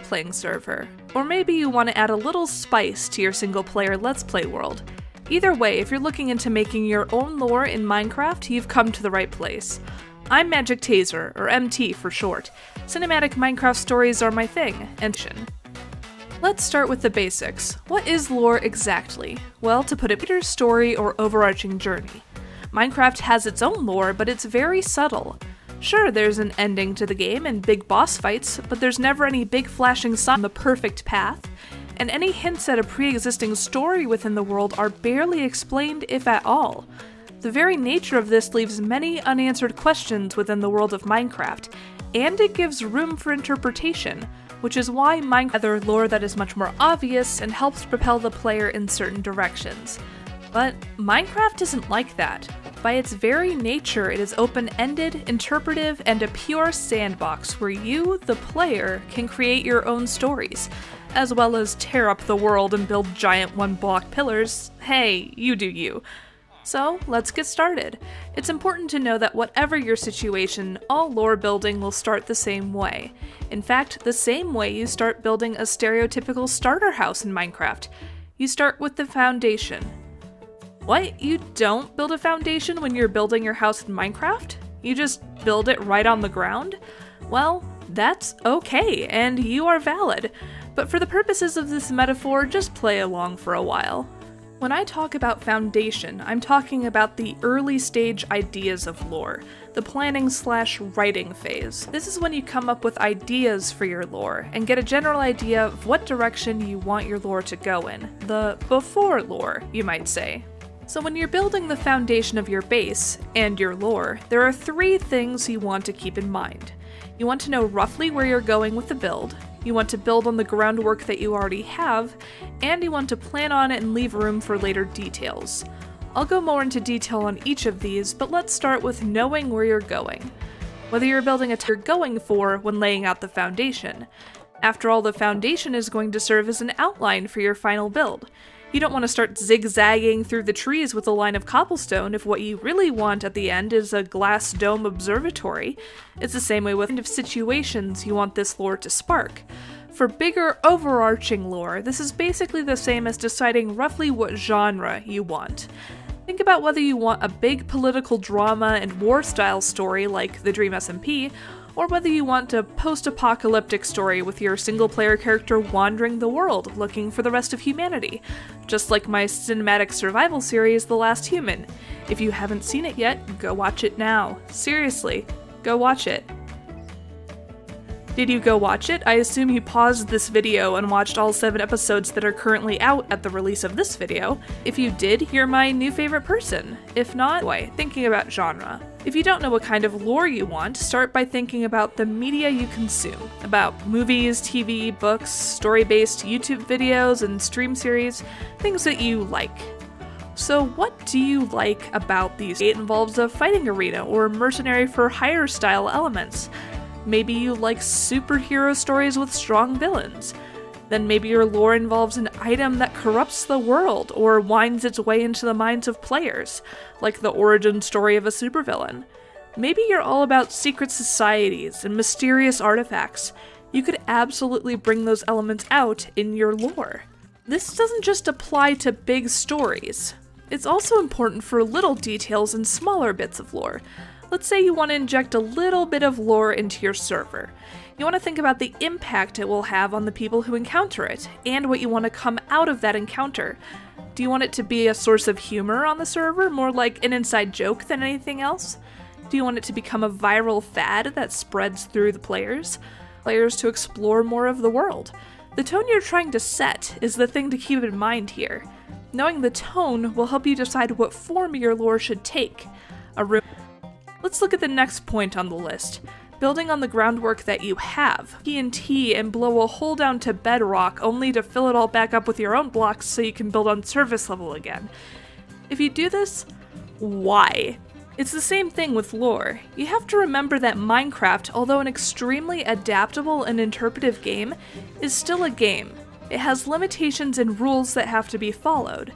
role-playing server, or maybe you want to add a little spice to your single-player Let's Play world. Either way, if you're looking into making your own lore in Minecraft, you've come to the right place. I'm Magic Taser, or MT for short. Cinematic Minecraft stories are my thing, and let's start with the basics. What is lore exactly? Well, to put it, Peter's story or overarching journey. Minecraft has its own lore, but it's very subtle. Sure, there's an ending to the game and big boss fights, but there's never any big flashing sign on the perfect path, and any hints at a pre-existing story within the world are barely explained, if at all. The very nature of this leaves many unanswered questions within the world of Minecraft, and it gives room for interpretation, which is why Minecraft has other lore that is much more obvious and helps propel the player in certain directions. But Minecraft isn't like that. By its very nature, it is open-ended, interpretive, and a pure sandbox where you, the player, can create your own stories, as well as tear up the world and build giant one-block pillars. Hey, you do you. So, let's get started. It's important to know that whatever your situation, all lore building will start the same way. In fact, the same way you start building a stereotypical starter house in Minecraft. You start with the foundation. What? You don't build a foundation when you're building your house in Minecraft? You just build it right on the ground? Well, that's okay, and you are valid. But for the purposes of this metaphor, just play along for a while. When I talk about foundation, I'm talking about the early stage ideas of lore, the planning/writing phase. This is when you come up with ideas for your lore, and get a general idea of what direction you want your lore to go in. The before lore, you might say. So when you're building the foundation of your base, and your lore, there are 3 things you want to keep in mind. You want to know roughly where you're going with the build, you want to build on the groundwork that you already have, and you want to plan on it and leave room for later details. I'll go more into detail on each of these, but let's start with knowing where you're going. Whether you're building a you're going for when laying out the foundation. After all, the foundation is going to serve as an outline for your final build. You don't want to start zigzagging through the trees with a line of cobblestone if what you really want at the end is a glass dome observatory. It's the same way with kind of situations you want this lore to spark. For bigger, overarching lore, this is basically the same as deciding roughly what genre you want. Think about whether you want a big political drama and war-style story like The Dream SMP, or whether you want a post-apocalyptic story with your single-player character wandering the world, looking for the rest of humanity, just like my cinematic survival series, The Last Human. If you haven't seen it yet, go watch it now. Seriously, go watch it. Did you go watch it? I assume you paused this video and watched all 7 episodes that are currently out at the release of this video. If you did, you're my new favorite person. If not, anyway, thinking about genre. If you don't know what kind of lore you want, start by thinking about the media you consume. About movies, TV, books, story-based YouTube videos, and stream series, things that you like. So what do you like about these? It involves a fighting arena or mercenary for hire style elements. Maybe you like superhero stories with strong villains. Then maybe your lore involves an item that corrupts the world or winds its way into the minds of players, like the origin story of a supervillain. Maybe you're all about secret societies and mysterious artifacts. You could absolutely bring those elements out in your lore. This doesn't just apply to big stories. It's also important for little details and smaller bits of lore. Let's say you want to inject a little bit of lore into your server. You want to think about the impact it will have on the people who encounter it, and what you want to come out of that encounter. Do you want it to be a source of humor on the server, more like an inside joke than anything else? Do you want it to become a viral fad that spreads through the players to explore more of the world? The tone you're trying to set is the thing to keep in mind here. Knowing the tone will help you decide what form your lore should take. Let's look at the next point on the list. Building on the groundwork that you have. TNT and blow a hole down to bedrock only to fill it all back up with your own blocks so you can build on surface level again. If you do this, why? It's the same thing with lore. You have to remember that Minecraft, although an extremely adaptable and interpretive game, is still a game. It has limitations and rules that have to be followed.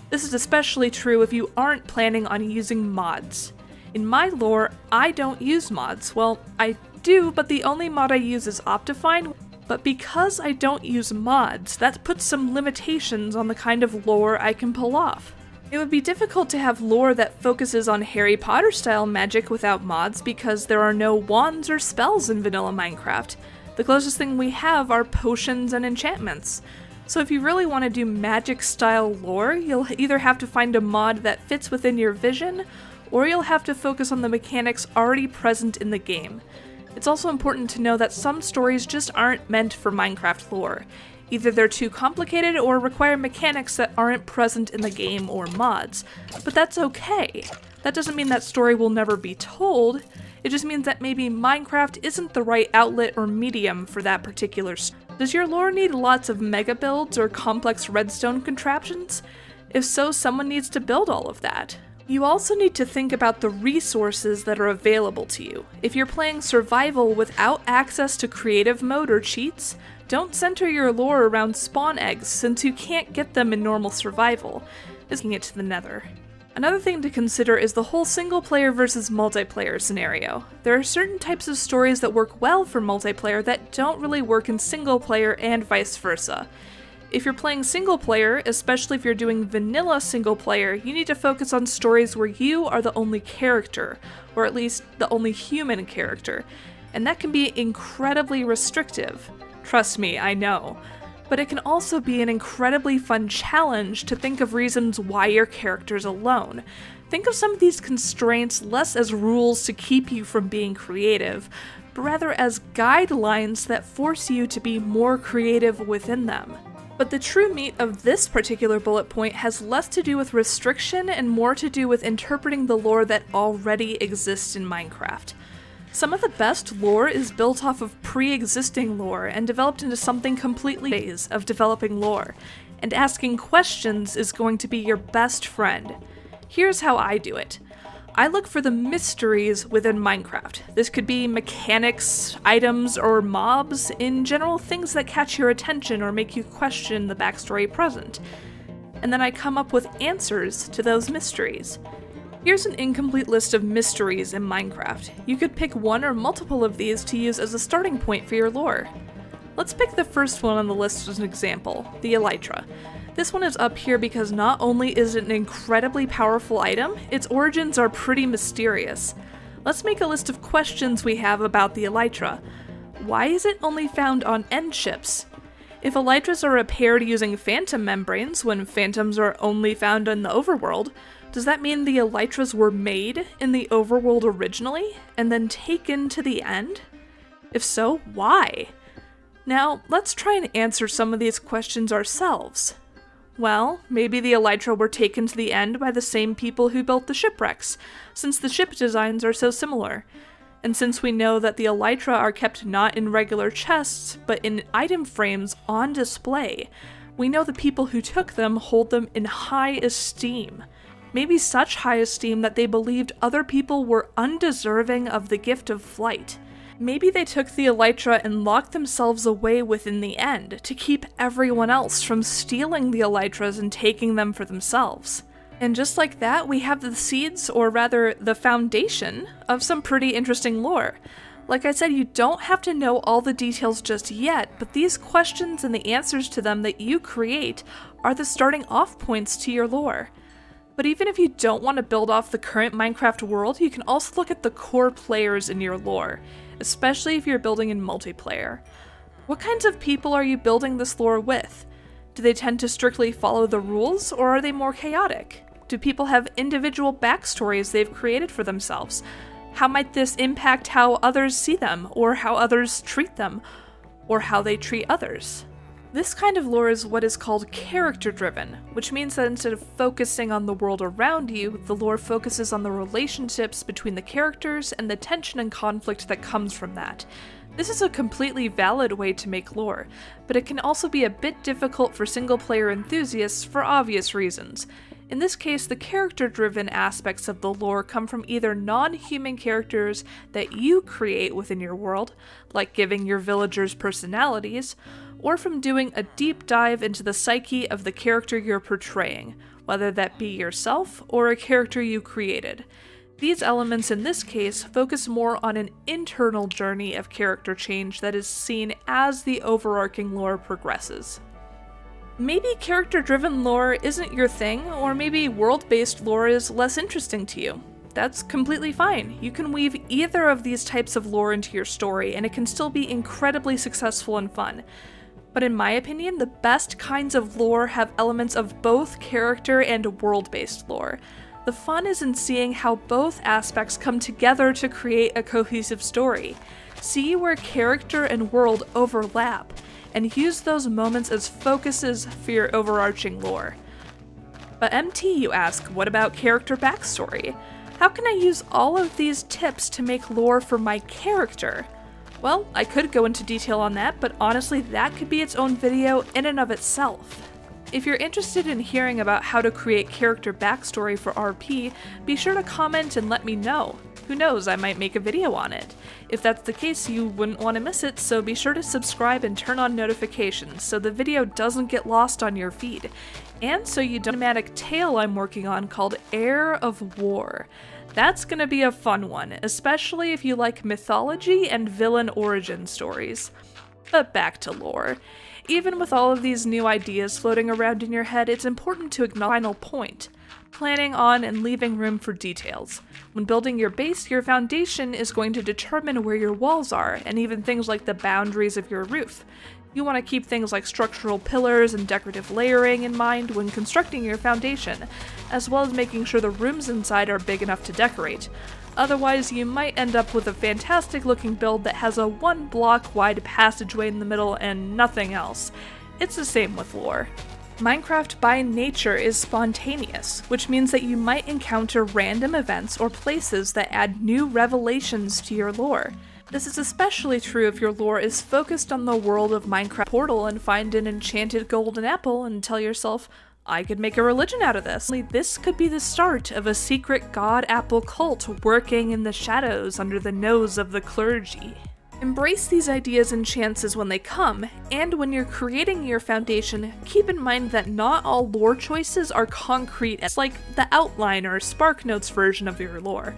This is especially true if you aren't planning on using mods. In my lore, I don't use mods. Well, I do, but the only mod I use is Optifine, But because I don't use mods, that puts some limitations on the kind of lore I can pull off. It would be difficult to have lore that focuses on Harry Potter style magic without mods because there are no wands or spells in vanilla Minecraft. The closest thing we have are potions and enchantments. So if you really want to do magic style lore, you'll either have to find a mod that fits within your vision, or you'll have to focus on the mechanics already present in the game. It's also important to know that some stories just aren't meant for Minecraft lore. Either they're too complicated or require mechanics that aren't present in the game or mods. But that's okay. That doesn't mean that story will never be told, it just means that maybe Minecraft isn't the right outlet or medium for that particular story. Does your lore need lots of mega builds or complex redstone contraptions? If so, someone needs to build all of that. You also need to think about the resources that are available to you. If you're playing survival without access to creative mode or cheats, don't center your lore around spawn eggs since you can't get them in normal survival, taking it to the nether. Another thing to consider is the whole single player versus multiplayer scenario. There are certain types of stories that work well for multiplayer that don't really work in single player and vice versa. If you're playing single player, especially if you're doing vanilla single player, you need to focus on stories where you are the only character, or at least the only human character, and that can be incredibly restrictive. Trust me, I know. But it can also be an incredibly fun challenge to think of reasons why your character's alone. Think of some of these constraints less as rules to keep you from being creative, but rather as guidelines that force you to be more creative within them. But the true meat of this particular bullet point has less to do with restriction and more to do with interpreting the lore that already exists in Minecraft. Some of the best lore is built off of pre-existing lore and developed into something completely new ways of developing lore, and asking questions is going to be your best friend. Here's how I do it. I look for the mysteries within Minecraft. This could be mechanics, items, or mobs, in general things that catch your attention or make you question the backstory present. And then I come up with answers to those mysteries. Here's an incomplete list of mysteries in Minecraft. You could pick one or multiple of these to use as a starting point for your lore. Let's pick the first one on the list as an example, the Elytra. This one is up here because not only is it an incredibly powerful item, its origins are pretty mysterious. Let's make a list of questions we have about the Elytra. Why is it only found on end ships? If Elytras are repaired using phantom membranes when phantoms are only found in the overworld, does that mean the Elytras were made in the overworld originally, and then taken to the end? If so, why? Now, let's try and answer some of these questions ourselves. Well, maybe the Elytra were taken to the end by the same people who built the shipwrecks, since the ship designs are so similar. And since we know that the Elytra are kept not in regular chests, but in item frames on display, we know the people who took them hold them in high esteem. Maybe such high esteem that they believed other people were undeserving of the gift of flight. Maybe they took the Elytra and locked themselves away within the end to keep everyone else from stealing the Elytras and taking them for themselves. And just like that, we have the seeds, or rather the foundation, of some pretty interesting lore. Like I said, you don't have to know all the details just yet, but these questions and the answers to them that you create are the starting off points to your lore. But even if you don't want to build off the current Minecraft world, you can also look at the core players in your lore, especially if you're building in multiplayer. What kinds of people are you building this lore with? Do they tend to strictly follow the rules, or are they more chaotic? Do people have individual backstories they've created for themselves? How might this impact how others see them, or how others treat them, or how they treat others? This kind of lore is what is called character-driven, which means that instead of focusing on the world around you, the lore focuses on the relationships between the characters and the tension and conflict that comes from that. This is a completely valid way to make lore, but it can also be a bit difficult for single-player enthusiasts for obvious reasons. In this case, the character-driven aspects of the lore come from either non-human characters that you create within your world, like giving your villagers personalities, or from doing a deep dive into the psyche of the character you're portraying, whether that be yourself or a character you created. These elements in this case focus more on an internal journey of character change that is seen as the overarching lore progresses. Maybe character-driven lore isn't your thing, or maybe world-based lore is less interesting to you. That's completely fine. You can weave either of these types of lore into your story, and it can still be incredibly successful and fun. But in my opinion, the best kinds of lore have elements of both character and world-based lore. The fun is in seeing how both aspects come together to create a cohesive story. See where character and world overlap, and use those moments as focuses for your overarching lore. But MT, you ask, what about character backstory? How can I use all of these tips to make lore for my character? Well, I could go into detail on that, but honestly that could be its own video in and of itself. If you're interested in hearing about how to create character backstory for RP, be sure to comment and let me know. Who knows, I might make a video on it. If that's the case, you wouldn't want to miss it, so be sure to subscribe and turn on notifications so the video doesn't get lost on your feed. And so you don't miss a tale I'm working on called Heir of War. That's gonna be a fun one, especially if you like mythology and villain origin stories. But back to lore. Even with all of these new ideas floating around in your head, it's important to acknowledge the final point: planning on and leaving room for details. When building your base, your foundation is going to determine where your walls are, and even things like the boundaries of your roof. You want to keep things like structural pillars and decorative layering in mind when constructing your foundation, as well as making sure the rooms inside are big enough to decorate. Otherwise, you might end up with a fantastic looking build that has a 1 block wide passageway in the middle and nothing else. It's the same with lore. Minecraft by nature is spontaneous, which means that you might encounter random events or places that add new revelations to your lore. This is especially true if your lore is focused on the world of Minecraft. Portal and find an enchanted golden apple and tell yourself, I could make a religion out of this. This could be the start of a secret god apple cult working in the shadows under the nose of the clergy. Embrace these ideas and chances when they come, and when you're creating your foundation, keep in mind that not all lore choices are concrete. It's like the outline or SparkNotes version of your lore.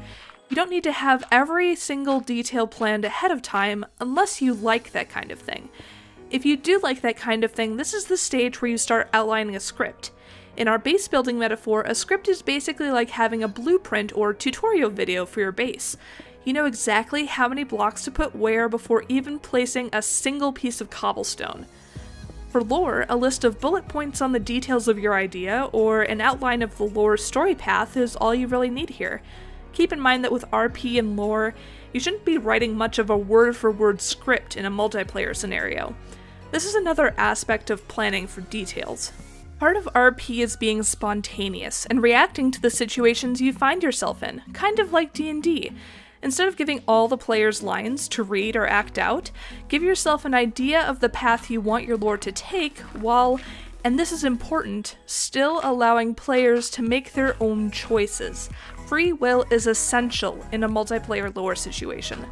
You don't need to have every single detail planned ahead of time unless you like that kind of thing. If you do like that kind of thing, this is the stage where you start outlining a script. In our base building metaphor, a script is basically like having a blueprint or tutorial video for your base. You know exactly how many blocks to put where before even placing a single piece of cobblestone. For lore, a list of bullet points on the details of your idea or an outline of the lore story path is all you really need here. Keep in mind that with RP and lore, you shouldn't be writing much of a word-for-word script in a multiplayer scenario. This is another aspect of planning for details. Part of RP is being spontaneous and reacting to the situations you find yourself in, kind of like D&D. Instead of giving all the players lines to read or act out, give yourself an idea of the path you want your lore to take while, and this is important, still allowing players to make their own choices. Free will is essential in a multiplayer lore situation.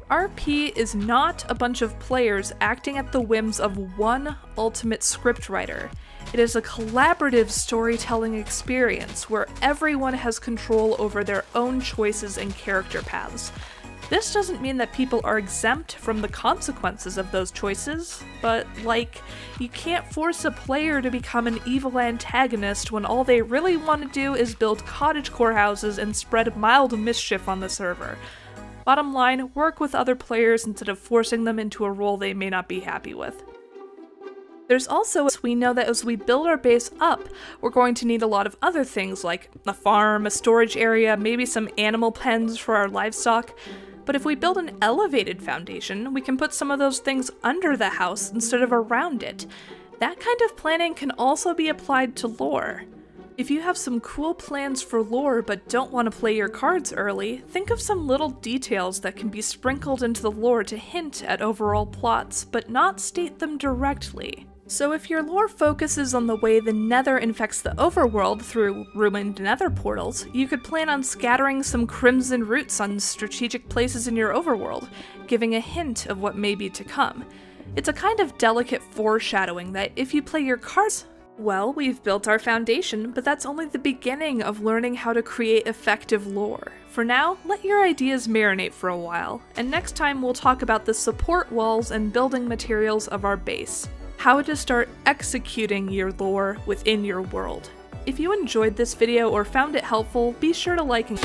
RP is not a bunch of players acting at the whims of one ultimate scriptwriter. It is a collaborative storytelling experience where everyone has control over their own choices and character paths. This doesn't mean that people are exempt from the consequences of those choices, but like, you can't force a player to become an evil antagonist when all they really want to do is build cottagecore houses and spread mild mischief on the server. Bottom line, work with other players instead of forcing them into a role they may not be happy with. There's also, we know that as we build our base up, we're going to need a lot of other things like a farm, a storage area, maybe some animal pens for our livestock. But if we build an elevated foundation, we can put some of those things under the house instead of around it. That kind of planning can also be applied to lore. If you have some cool plans for lore but don't want to play your cards early, think of some little details that can be sprinkled into the lore to hint at overall plots, but not state them directly. So if your lore focuses on the way the Nether infects the overworld through ruined Nether portals, you could plan on scattering some crimson roots on strategic places in your overworld, giving a hint of what may be to come. It's a kind of delicate foreshadowing that if you play your cards, Well, we've built our foundation, but that's only the beginning of learning how to create effective lore. For now, let your ideas marinate for a while, and next time we'll talk about the support walls and building materials of our base. How to start executing your lore within your world. If you enjoyed this video or found it helpful, be sure to like and